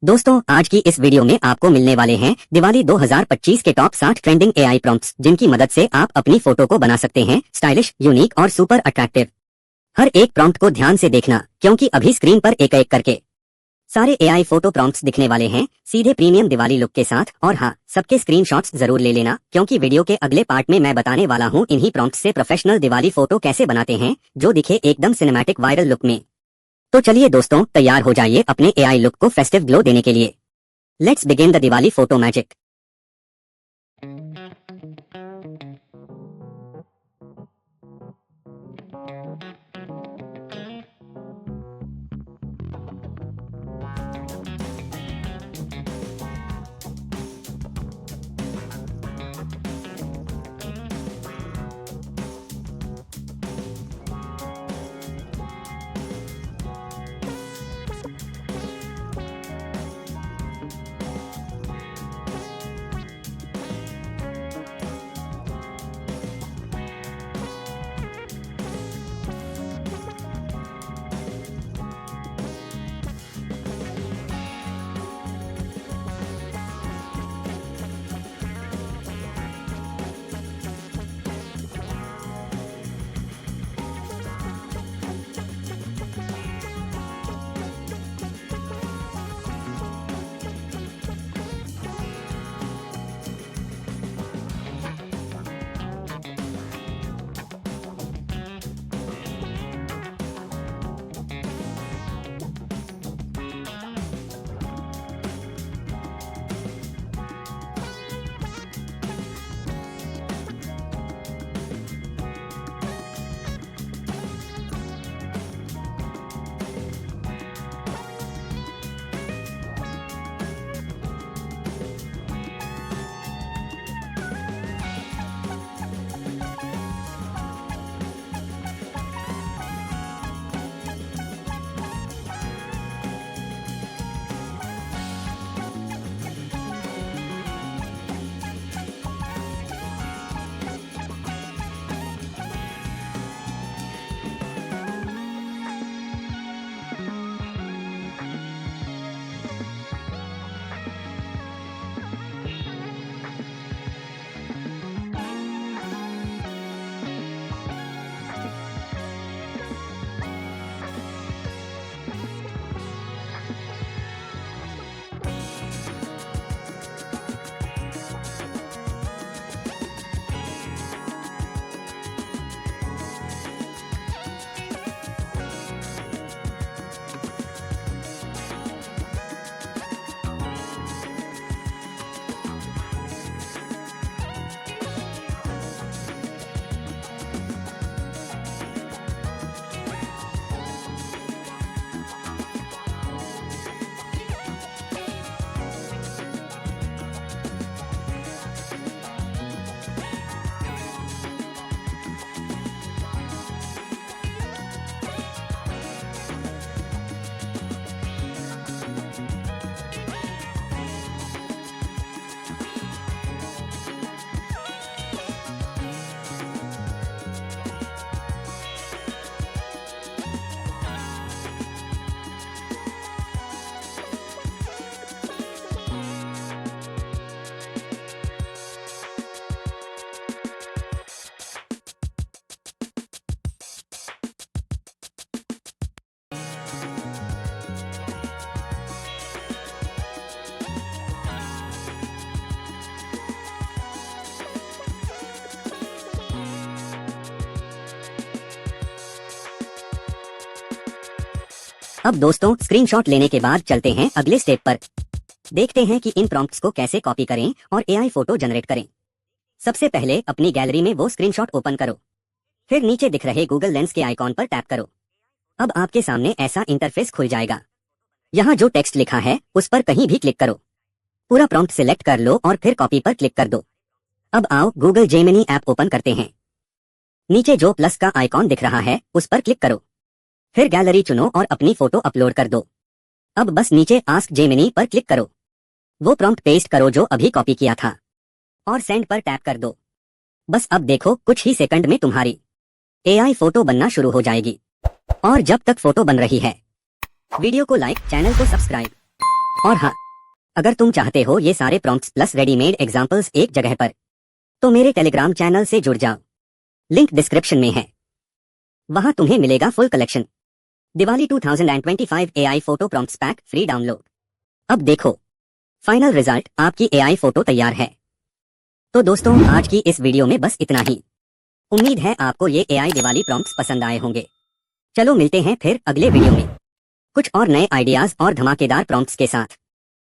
दोस्तों आज की इस वीडियो में आपको मिलने वाले हैं दिवाली 2025 के टॉप 60 ट्रेंडिंग एआई प्रॉम्प्ट्स जिनकी मदद से आप अपनी फोटो को बना सकते हैं स्टाइलिश, यूनिक और सुपर अट्रैक्टिव। हर एक प्रॉम्प्ट को ध्यान से देखना क्योंकि अभी स्क्रीन पर एक एक करके सारे एआई फोटो प्रॉम्प्ट्स दिखने वाले हैं सीधे प्रीमियम दिवाली लुक के साथ। और हाँ, सबके स्क्रीनशॉट्स जरूर ले लेना क्योंकि वीडियो के अगले पार्ट में मैं बताने वाला हूँ इन्हीं प्रॉम्प्ट्स से प्रोफेशनल दिवाली फोटो कैसे बनाते हैं जो दिखे एकदम सिनेमैटिक वायरल लुक में। तो चलिए दोस्तों, तैयार हो जाइए अपने एआई लुक को फेस्टिव ग्लो देने के लिए। Let's begin the Diwali photo magic. अब दोस्तों, स्क्रीनशॉट लेने के बाद चलते हैं अगले स्टेप पर। देखते हैं कि इन प्रॉम्प्ट्स को कैसे कॉपी करें और एआई फोटो जनरेट करें। सबसे पहले अपनी गैलरी में वो स्क्रीनशॉट ओपन करो, फिर नीचे दिख रहे गूगल लेंस के आइकॉन पर टैप करो। अब आपके सामने ऐसा इंटरफेस खुल जाएगा। यहाँ जो टेक्स्ट लिखा है उस पर कहीं भी क्लिक करो। पूरा प्रॉम्प्ट सिलेक्ट कर लो और फिर कॉपी पर क्लिक कर दो। अब आओ गूगल जेमिनी ऐप ओपन करते हैं। नीचे जो प्लस का आइकॉन दिख रहा है उस पर क्लिक करो, फिर गैलरी चुनो और अपनी फोटो अपलोड कर दो। अब बस नीचे आस्क जेमिनी पर क्लिक करो, वो प्रॉम्प्ट पेस्ट करो जो अभी कॉपी किया था और सेंड पर टैप कर दो। बस अब देखो, कुछ ही सेकंड में तुम्हारी एआई फोटो बनना शुरू हो जाएगी। और जब तक फोटो बन रही है, वीडियो को लाइक, चैनल को सब्सक्राइब। और हाँ, अगर तुम चाहते हो ये सारे प्रॉम्प्ट्स प्लस रेडीमेड एग्जाम्पल्स एक जगह पर, तो मेरे टेलीग्राम चैनल से जुड़ जाओ, लिंक डिस्क्रिप्शन में है। वहां तुम्हें मिलेगा full collection Diwali 2025 AI photo prompts pack free download. अब देखो फाइनल रिजल्ट, आपकी एआई फोटो तैयार है। तो दोस्तों, आज की इस वीडियो में बस इतना ही। उम्मीद है आपको ये एआई दिवाली प्रॉम्प्ट्स पसंद आए होंगे। चलो मिलते हैं फिर अगले वीडियो में कुछ और नए आइडियाज और धमाकेदार प्रॉम्प्ट्स के साथ।